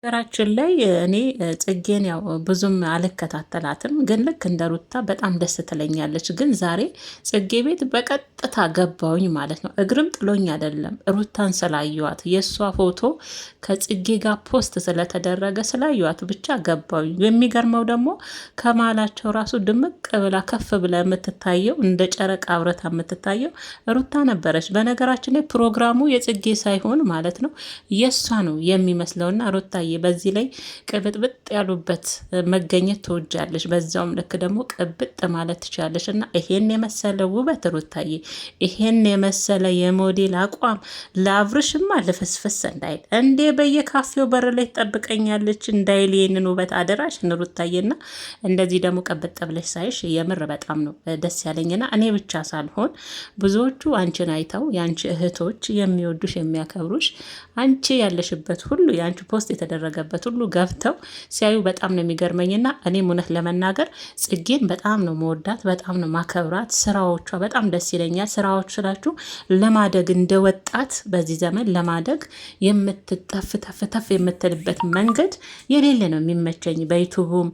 ነገራችን ላይ እኔ ጽጌን ያው ብዙም አልከታተላትም፣ ግን ልክ እንደ ሩታ በጣም ደስ ትለኛለች። ግን ዛሬ ጽጌ ቤት በቀጥታ ገባውኝ ማለት ነው። እግርም ጥሎኝ አይደለም፣ ሩታን ስላየዋት የእሷ ፎቶ ከጽጌ ጋር ፖስት ስለተደረገ ስላየዋት ብቻ ገባውኝ። የሚገርመው ደግሞ ከመሀላቸው ራሱ ድምቅ ብላ ከፍ ብላ የምትታየው እንደ ጨረቃ አብረታ የምትታየው ሩታ ነበረች። በነገራችን ላይ ፕሮግራሙ የጽጌ ሳይሆን ማለት ነው የእሷ ነው የሚመስለውና ሩታዬ በዚህ ላይ ቅብጥብጥ ያሉበት መገኘት ትወጃለሽ፣ በዛውም ልክ ደግሞ ቅብጥ ማለት ትችላለሽ። እና ይሄን የመሰለ ውበት ሩታዬ፣ ይሄን የመሰለ የሞዴል አቋም ለአብርሽማ ልፍስፍስ እንዳይል እንዴ በየካፌው በር ላይ ትጠብቀኛለች እንዳይል ይህንን ውበት አደራሽን ሩታዬና እንደዚህ ደግሞ ቅብጥ ብለሽ ሳይሽ የምር በጣም ነው ደስ ያለኝና እኔ ብቻ ሳልሆን ብዙዎቹ አንቺን አይተው የአንቺ እህቶች የሚወዱሽ የሚያከብሩሽ አንቺ ያለሽበት ሁሉ የአንቺ ፖስት የተደረገበት ሁሉ ገብተው ሲያዩ በጣም ነው የሚገርመኝና እኔም እውነት ለመናገር ጽጌን በጣም ነው መወዳት፣ በጣም ነው ማከብራት። ስራዎቿ በጣም ደስ ይለኛል። ስራዎቹ ስላችሁ ለማደግ እንደ ወጣት በዚህ ዘመን ለማደግ የምትተፍ የምትልበት መንገድ የሌለ ነው የሚመቸኝ። በዩቱቡም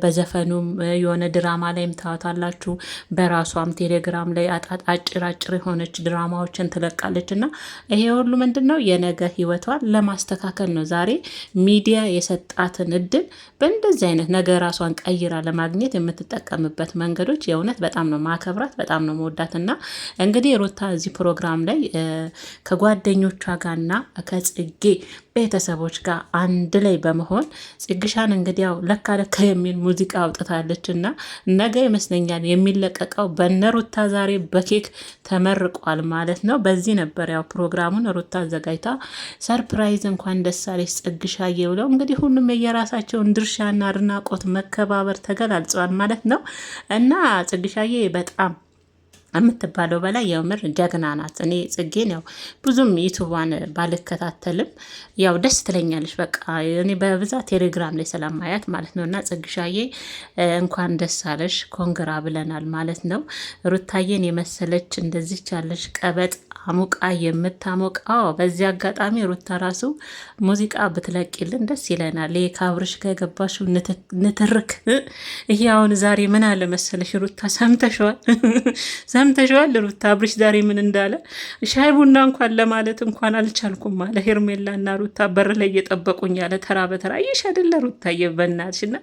በዘፈኑም የሆነ ድራማ ላይም ታዋታላችሁ፣ በራሷም ቴሌግራም ላይ አጭር የሆነች ድራማዎችን ትለቃለች እና ይሄ ሁሉ ምንድን ነው የነገ ህይወቷን ለማስተካከል ነው። ዛሬ ሚዲያ የሰጣትን እድል በእንደዚህ አይነት ነገር ራሷን ቀይራ ለማግኘት የምትጠቀምበት መንገዶች የእውነት በጣም ነው ማከብራት፣ በጣም ነው መወዳትና እንግዲህ ሩታ እዚህ ፕሮግራም ላይ ከጓደኞቿ ጋርና ከጽጌ ቤተሰቦች ጋር አንድ ላይ በመሆን ጽግሻን እንግዲህ ያው ለካ ለካ የሚል ሙዚቃ አውጥታለች እና ነገ ይመስለኛል የሚለቀቀው በነሩታ ዛሬ በኬክ ተመርቋል ማለት ነው። በዚህ ነበር ያው ፕሮግራሙን ሩታ አዘጋጅታ ሰርፕራይዝ እንኳን ደስ አለሽ ጽግሻዬ ብለው እንግዲህ ሁሉም የየራሳቸውን ድርሻና አድናቆት መከባበር ተገላልጸዋል ማለት ነው እና ጽግሻዬ በጣም የምትባለው በላይ የምር ጀግና ናት። እኔ ጽጌን ያው ብዙም ዩቱቧን ባልከታተልም ያው ደስ ትለኛለች። በቃ እኔ በብዛት ቴሌግራም ላይ ስለማያት ማለት ነው እና ጽግሻዬ እንኳን ደስ አለሽ ኮንግራ ብለናል ማለት ነው። ሩታዬን የመሰለች እንደዚች ያለሽ ቀበጥ አሙቃ የምታሞቃው በዚህ አጋጣሚ ሩታ ራሱ ሙዚቃ ብትለቂልን ደስ ይለናል። ይሄ ከአብርሽ ጋር የገባሽው ንትርክ ይሄ አሁን ዛሬ ምን አለ መሰለሽ ሩታ ሰምተሽዋል ሩታ አብርሽ ዛሬ ምን እንዳለ ሻይ ቡና እንኳን ለማለት እንኳን አልቻልኩም አለ። ሄርሜላና ሩታ በር ላይ እየጠበቁኝ ያለ ተራ በተራ ይሽ አይደለ ሩታ የበናትሽ እና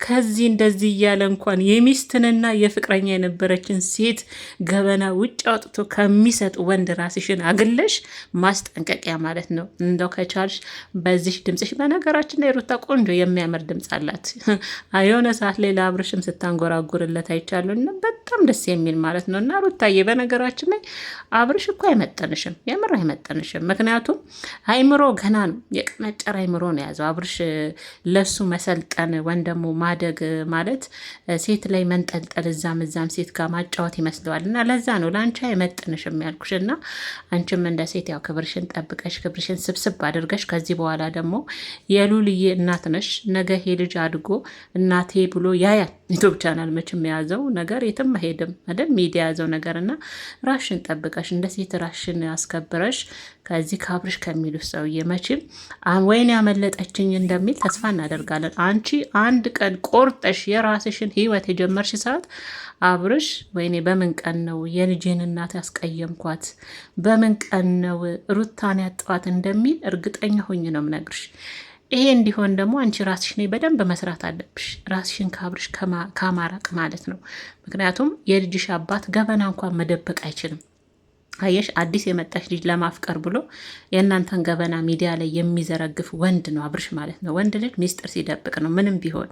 ከዚህ እንደዚህ እያለ እንኳን የሚስትንና የፍቅረኛ የነበረችን ሴት ገበና ውጭ አውጥቶ ከሚሰጥ ወንድ ራስሽን አግለሽ ማስጠንቀቂያ ማለት ነው። እንደው ከቻልሽ በዚህ ድምጽሽ፣ በነገራችን ላይ ሩታ ቆንጆ የሚያምር ድምጽ አላት። የሆነ ሰዓት ላይ ለአብርሽም ስታንጎራጉርለት አይቻለሁ እና በጣም ደስ የሚል ማለት ነው። እና ሩታዬ በነገራችን ላይ አብርሽ እኮ አይመጠንሽም፣ የምር አይመጠንሽም። ምክንያቱም አይምሮ ገና ነው፣ የቀነጨረ አይምሮ ነው የያዘው አብርሽ። ለሱ መሰልጠን ወይም ደግሞ ማደግ ማለት ሴት ላይ መንጠልጠል፣ እዛም ሴት ጋር ማጫወት ይመስለዋል። እና ለዛ ነው ለአንቺ አይመጥንሽም ያልኩሽ። እና አንቺም እንደ ሴት ያው ክብርሽን ጠብቀሽ ክብርሽን ስብስብ አድርገሽ ከዚህ በኋላ ደግሞ የሉልዬ እናት ነሽ። ነገ ሄ ልጅ አድጎ እናቴ ብሎ ያያል። ዩቱብ ቻናል መቼም የያዘው ነገር የትም አይሄድም አይደል? ሚዲያ የያዘው ነገር እና ራሽን ጠብቀሽ እንደ ሴት ራሽን አስከብረሽ ከዚህ ከአብርሽ ከሚሉ ሰውዬ መቼም ወይን ያመለጠችኝ እንደሚል ተስፋ እናደርጋለን። አንቺ አንድ ቀን ቆርጠሽ የራስሽን ህይወት የጀመርሽ ሰዓት አብርሽ ወይኔ በምን ቀን ነው የልጄን እናት ያስቀየምኳት፣ በምን ቀን ነው ሩታን ያጠዋት እንደሚል እርግጠኛ ሆኝ ነው ምነግርሽ። ይሄ እንዲሆን ደግሞ አንቺ ራስሽ ነይ በደንብ መስራት አለብሽ፣ ራስሽን ከአብርሽ ከማራቅ ማለት ነው። ምክንያቱም የልጅሽ አባት ገበና እንኳን መደበቅ አይችልም። አየሽ፣ አዲስ የመጣሽ ልጅ ለማፍቀር ብሎ የእናንተን ገበና ሚዲያ ላይ የሚዘረግፍ ወንድ ነው አብርሽ ማለት ነው። ወንድ ልጅ ሚስጥር ሲደብቅ ነው ምንም ቢሆን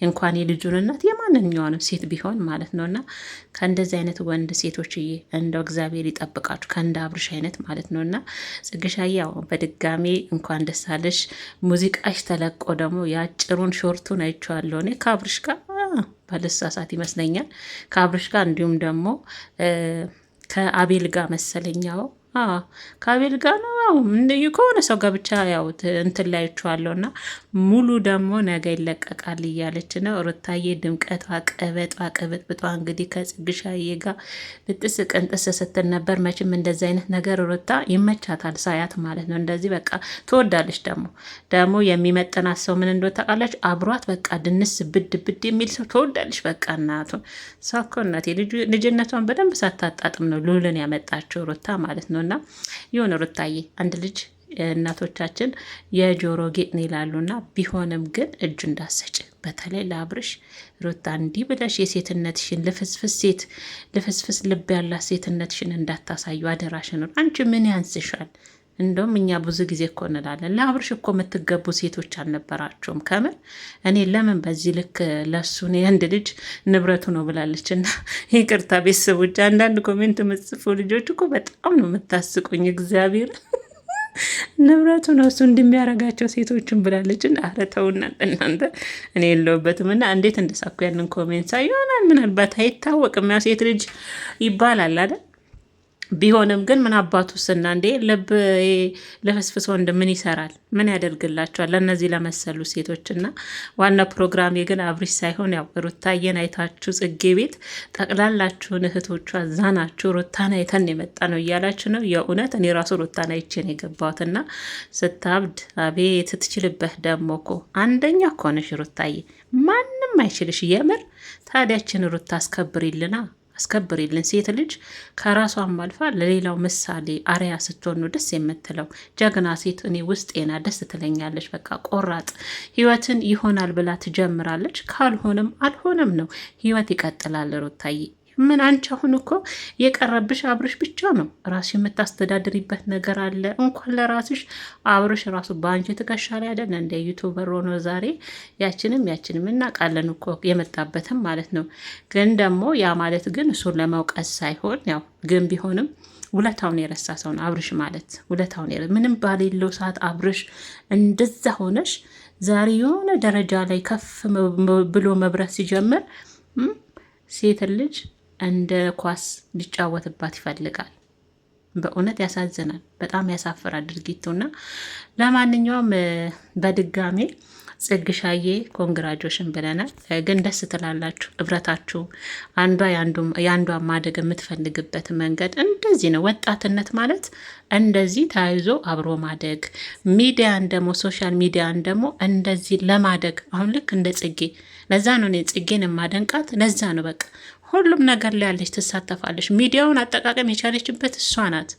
እንኳን የልጁን እናት የማንኛውንም ሴት ቢሆን ማለት ነው። እና ከእንደዚህ አይነት ወንድ ሴቶችዬ እንደው እግዚአብሔር ይጠብቃችሁ፣ ከእንደ አብርሽ አይነት ማለት ነው። እና ጽግሻዬ ያው በድጋሜ እንኳን ደስ አለሽ። ሙዚቃሽ ተለቆ ደግሞ የአጭሩን ሾርቱን አይቼዋለሁ እኔ ከአብርሽ ጋር ባልሳሳት ይመስለኛል ከአብርሽ ጋር እንዲሁም ደግሞ ከአቤል ጋር መሰለኛው ከአቤል ጋር ነው ከሆነ ሰው ጋር ብቻ ያው እንትን ላይችዋለሁ እና ሙሉ ደግሞ ነገ ይለቀቃል እያለች ነው ሩታዬ። ድምቀቷ ቅበጧ ቅብጥብጧ እንግዲህ ከጽግሻዬ ጋር ልጥስ ቅንጥስ ስትል ነበር። መቼም እንደዚህ አይነት ነገር ሩታ ይመቻታል ሳያት ማለት ነው። እንደዚህ በቃ ትወዳለች። ደግሞ የሚመጥናት ሰው ምን እንደሆነ ታውቃለች። አብሯት በቃ ድንስ ብድ ብድ የሚል ሰው ትወዳለች። በቃ እናቱን ሳኮ እናቴ ልጅነቷን በደንብ ሳታጣጥም ነው ሉልን ያመጣችው ሩታ ማለት ነው። እና የሆነ ሩታዬ አንድ ልጅ እናቶቻችን የጆሮ ጌጥ ነው ይላሉና ቢሆንም ግን እጁ እንዳሰጭ በተለይ ለአብርሽ ሩታ እንዲህ ብለሽ የሴትነትሽን ልፍስፍስ ልብ ያላት ሴትነትሽን እንዳታሳዩ አደራሽን። አንቺ ምን ያንስሻል? እንደውም እኛ ብዙ ጊዜ እኮ እንላለን ለአብርሽ እኮ የምትገቡ ሴቶች አልነበራቸውም። ከምን እኔ ለምን በዚህ ልክ ለሱ የአንድ ልጅ ንብረቱ ነው ብላለች። እና ይቅርታ ቤተሰቦች፣ አንዳንድ ኮሜንት የምትጽፉ ልጆች እኮ በጣም ነው የምታስቁኝ። እግዚአብሔር ንብረቱ ነው እሱ እንደሚያረጋቸው ሴቶችን ብላለች። ኧረ ተውና እናንተ፣ እኔ የለውበትም። እና እንዴት እንደሳኩ ያንን ኮሜንት ሳይ ይሆናል ምናልባት አይታወቅም። ያው ሴት ልጅ ይባላል አይደል? ቢሆንም ግን ምን አባቱ ስና እንዴ ለፍስፍስ ወንድ ምን ይሰራል? ምን ያደርግላቸዋል? ለእነዚህ ለመሰሉ ሴቶችና ዋና ፕሮግራሜ ግን አብርሽ ሳይሆን ያው ሩታዬን አይታችሁ ጽጌ ቤት ጠቅላላችሁን እህቶቿ ዛናችሁ ሩታን አይተን የመጣ ነው እያላችሁ ነው። የእውነት እኔ ራሱ ሩታን አይቼን የገባሁትና ስታብድ አቤት ስትችልበት ደግሞ እኮ አንደኛ እኮ ነሽ ሩታዬ፣ ማንም አይችልሽ የምር። ታዲያችን ሩታ አስከብሪልና አስከብሪልን። ሴት ልጅ ከራሷም አልፋ ለሌላው ምሳሌ አርያ ስትሆን ነው ደስ የምትለው። ጀግና ሴት እኔ ውስጤና ደስ ትለኛለች። በቃ ቆራጥ ህይወትን ይሆናል ብላ ትጀምራለች። ካልሆነም አልሆነም ነው፣ ህይወት ይቀጥላል። ሩታዬ ምን አንቺ አሁን እኮ የቀረብሽ አብርሽ ብቻ ነው። ራስሽ የምታስተዳድሪበት ነገር አለ። እንኳን ለራስሽ አብርሽ ራሱ በአንቺ ትከሻ ላይ አይደል እንደ ዩቱበር ሆኖ ዛሬ ያችንም እናውቃለን እኮ የመጣበትም ማለት ነው። ግን ደግሞ ያ ማለት ግን እሱን ለመውቀስ ሳይሆን ያው ግን ቢሆንም ውለታውን የረሳ ሰው ነው አብርሽ ማለት። ውለታውን ምንም ባሌለው ሰዓት አብርሽ እንደዛ ሆነሽ ዛሬ የሆነ ደረጃ ላይ ከፍ ብሎ መብረት ሲጀምር ሴት ልጅ እንደ ኳስ ሊጫወትባት ይፈልጋል። በእውነት ያሳዝናል። በጣም ያሳፍራል ድርጊቱና ለማንኛውም በድጋሜ ጽግሻዬ ኮንግራጆሽን ብለናል። ግን ደስ ትላላችሁ። እብረታችሁ አንዷ የአንዷ ማደግ የምትፈልግበት መንገድ እንደዚህ ነው። ወጣትነት ማለት እንደዚህ ተያይዞ አብሮ ማደግ፣ ሚዲያን ደግሞ ሶሻል ሚዲያን ደግሞ እንደዚህ ለማደግ አሁን ልክ እንደ ጽጌ። ለዛ ነው እኔ ጽጌን የማደንቃት። ለዛ ነው በቃ ሁሉም ነገር ላይ ያለች ትሳተፋለች። ሚዲያውን አጠቃቀም የቻለችበት እሷ ናት።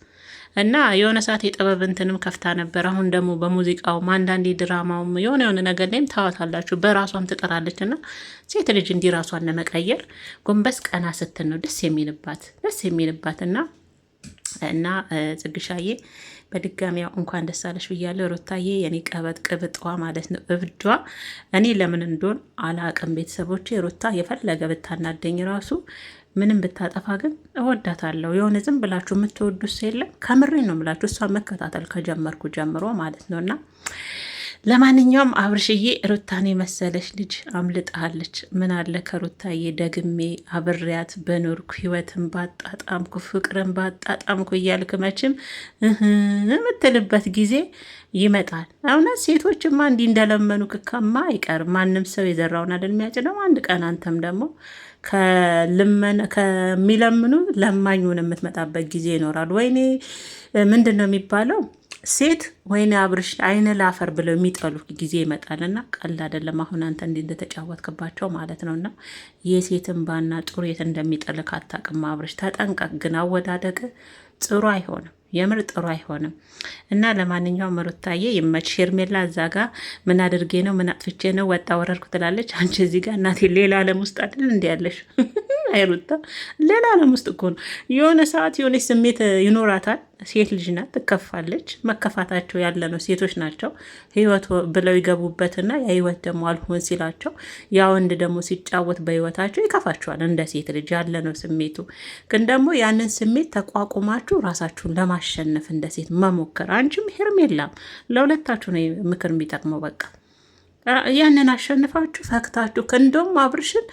እና የሆነ ሰዓት የጥበብ እንትንም ከፍታ ነበር። አሁን ደግሞ በሙዚቃውም አንዳንዴ ድራማውም የሆነ ነገር ላይም ታዋታላችሁ። በራሷም ትጥራለች። እና ሴት ልጅ እንዲህ ራሷን ለመቀየር ጎንበስ ቀና ስትል ነው ደስ የሚልባት እና ጽግሻዬ በድጋሚ ያው እንኳን ደስ አለሽ ብያለሁ። ሩታዬ የኔ ቀበጥ ቅብጧ ማለት ነው እብዷ። እኔ ለምን እንደሆን አላቅም። ቤተሰቦቼ ሩታ የፈለገ ብታናደኝ ራሱ ምንም ብታጠፋ ግን እወዳታለሁ። የሆነ ዝም ብላችሁ የምትወዱት የለም። ከምሬ ነው የምላችሁ። እሷ መከታተል ከጀመርኩ ጀምሮ ማለት ነው። እና ለማንኛውም አብርሽዬ ሩታን የመሰለች ልጅ አምልጣለች። ምን አለ ከሩታዬ ደግሜ አብሬያት በኖርኩ ህይወትን ባጣጣምኩ ፍቅርን ባጣጣምኩ እያልክ መቼም የምትልበት ጊዜ ይመጣል። እውነት ሴቶችማ እንዲህ እንደለመኑ ክካማ አይቀርም። ማንም ሰው የዘራውን አይደል የሚያጭደው። አንድ ቀን አንተም ደግሞ ከሚለምኑ ለማኙን የምትመጣበት ጊዜ ይኖራል። ወይኔ ምንድን ነው የሚባለው? ሴት ወይኔ አብርሽ አይነ ላፈር ብለው የሚጠሉ ጊዜ ይመጣልና ቀል አይደለም። አሁን አንተ እንዲህ እንደተጫወትክባቸው ማለት ነውና የሴትን ባና ጥሩ የት እንደሚጠልክ አታውቅም አብርሽ። ተጠንቀቅ ግን አወዳደቅ ጥሩ አይሆንም። የምር ጥሩ አይሆንም። እና ለማንኛውም ሩታዬ ይመች። ሄርሜላ እዛ ጋ ምን አድርጌ ነው ምን አጥፍቼ ነው ወጣ ወረድኩ ትላለች። አንቺ እዚህ ጋር እናቴ ሌላ ዓለም ውስጥ አይደል እንዲ ያለሽ? አይሩታ ሌላ ዓለም ውስጥ እኮ ነው። የሆነ ሰዓት የሆነች ስሜት ይኖራታል። ሴት ልጅ ናት፣ ትከፋለች። መከፋታቸው ያለ ነው። ሴቶች ናቸው ህይወት ብለው ይገቡበትና የህይወት ደግሞ አልሆን ሲላቸው ያ ወንድ ደግሞ ሲጫወት በህይወታቸው ይከፋቸዋል። እንደ ሴት ልጅ ያለ ነው ስሜቱ። ግን ደግሞ ያንን ስሜት ተቋቁማችሁ ራሳችሁን ለማሸነፍ እንደ ሴት መሞከር። አንቺም ሄርሜላም ለሁለታችሁ ነው ምክር የሚጠቅመው። በቃ ያንን አሸንፋችሁ ፈክታችሁ እንደውም አብርሽን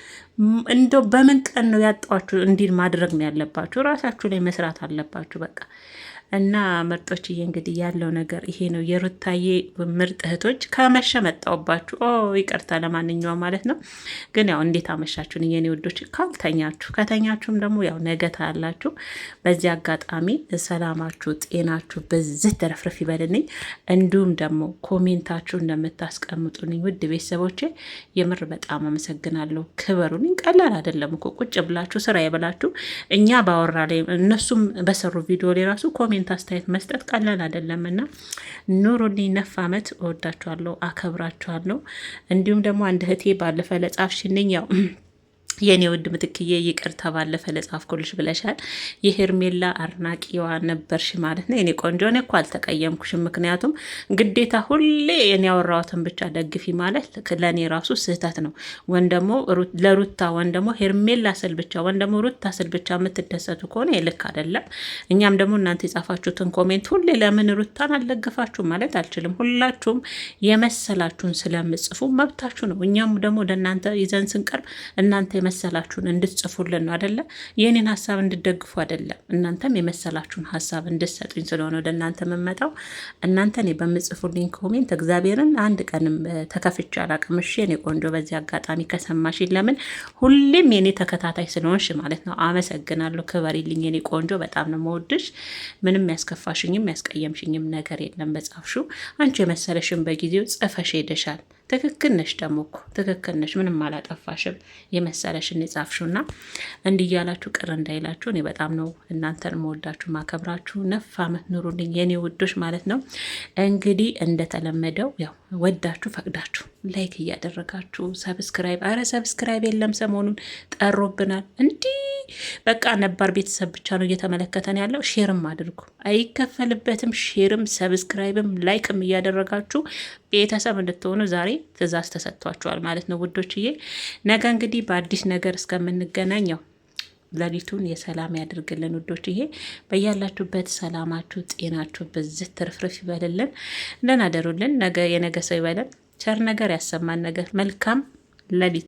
እንደው በምን ቀን ነው ያጣችሁ እንዲል ማድረግ ነው ያለባችሁ። ራሳችሁ ላይ መስራት አለባችሁ። በቃ እና ምርጦችዬ እንግዲህ ያለው ነገር ይሄ ነው። የሩታዬ ምርጥ እህቶች ከመሸ መጣውባችሁ። ይቅርታ ለማንኛውም ማለት ነው። ግን ያው እንዴት አመሻችሁን የኔ ውዶች? ካልተኛችሁ ከተኛችሁም ደግሞ ያው ነገ ታያላችሁ። በዚህ አጋጣሚ ሰላማችሁ ጤናችሁ በዚህ ተረፍረፍ ይበልልኝ። እንዲሁም ደግሞ ኮሜንታችሁ እንደምታስቀምጡልኝ ውድ ቤተሰቦቼ የምር በጣም አመሰግናለሁ። ክበሩልኝ። ቀላል አይደለም እኮ ቁጭ ብላችሁ ስራ የበላችሁ እኛ ባወራ ላይ እነሱም በሰሩ ቪዲዮ ላይ ራሱ ኮሜንት አስተያየት መስጠት ቀላል አይደለም እና ኑሩልኝ። ነፍ አመት እወዳችኋለሁ፣ አከብራችኋለሁ። እንዲሁም ደግሞ አንድ እህቴ ባለፈ ለጻፍሽልኝ ያው የኔ ውድ ምትክዬ ይቅርታ ባለፈ ለጻፍኩልሽ ብለሻል። የሄርሜላ አድናቂዋ ነበርሽ ማለት ነው የኔ ቆንጆ። እኔ እኮ አልተቀየምኩሽም። ምክንያቱም ግዴታ ሁሌ እኔ ያወራሁትን ብቻ ደግፊ ማለት ለእኔ ራሱ ስህተት ነው። ወን ደግሞ ለሩታ ወን ደግሞ ሄርሜላ ስል ብቻ ወን ደግሞ ሩታ ስል ብቻ የምትደሰቱ ከሆነ ልክ አይደለም። እኛም ደግሞ እናንተ የጻፋችሁትን ኮሜንት ሁሌ ለምን ሩታን አልደግፋችሁም ማለት አልችልም። ሁላችሁም የመሰላችሁን ስለምጽፉ መብታችሁ ነው። እኛም ደግሞ ወደ እናንተ ይዘን ስንቀርብ እናንተ የመሰላችሁን እንድትጽፉልን ነው አደለ? የኔን ሀሳብ እንድደግፉ አይደለም። እናንተም የመሰላችሁን ሀሳብ እንድትሰጡኝ ስለሆነ ወደ እናንተ የምመጣው። እናንተ እኔ በምጽፉልኝ ኮሜንት እግዚአብሔርን አንድ ቀንም ተከፍቼ አላቅም። እሺ የኔ ቆንጆ፣ በዚህ አጋጣሚ ከሰማሽ ለምን ሁሌም የኔ ተከታታይ ስለሆንሽ ማለት ነው። አመሰግናለሁ። ክበሪልኝ የኔ ቆንጆ። በጣም ነው መወድሽ። ምንም ያስከፋሽኝም ያስቀየምሽኝም ነገር የለም በጻፍሹ። አንቺ የመሰለሽን በጊዜው ጽፈሽ ሄደሻል። ትክክል ነሽ። ደግሞ እኮ ትክክል ነሽ። ምንም አላጠፋሽም። የመሰለሽን የጻፍሽውና እንዲህ እያላችሁ ቅር እንዳይላችሁ። እኔ በጣም ነው እናንተን መወዳችሁ ማከብራችሁ። ነፍ አመት ኑሩልኝ የኔ ውዶች ማለት ነው። እንግዲህ እንደተለመደው ያው ወዳችሁ ፈቅዳችሁ ላይክ እያደረጋችሁ ሰብስክራይብ፣ አረ ሰብስክራይብ የለም ሰሞኑን ጠሮብናል። እንዲህ በቃ ነባር ቤተሰብ ብቻ ነው እየተመለከተን ያለው። ሼርም አድርጉ፣ አይከፈልበትም። ሼርም ሰብስክራይብም ላይክም እያደረጋችሁ ቤተሰብ እንድትሆኑ ዛሬ ትዕዛዝ ተሰጥቷችኋል ማለት ነው ውዶችዬ። ነገ እንግዲህ በአዲስ ነገር እስከምንገናኘው ሌሊቱን የሰላም ያድርግልን ውዶችዬ። በያላችሁበት ሰላማችሁ ጤናችሁ በዚህ ትርፍርፍ ይበልልን። ደህና ደሩልን። ነገ የነገ ሰው ይበለን። ቸር ነገር ያሰማን። ነገር መልካም ሌሊት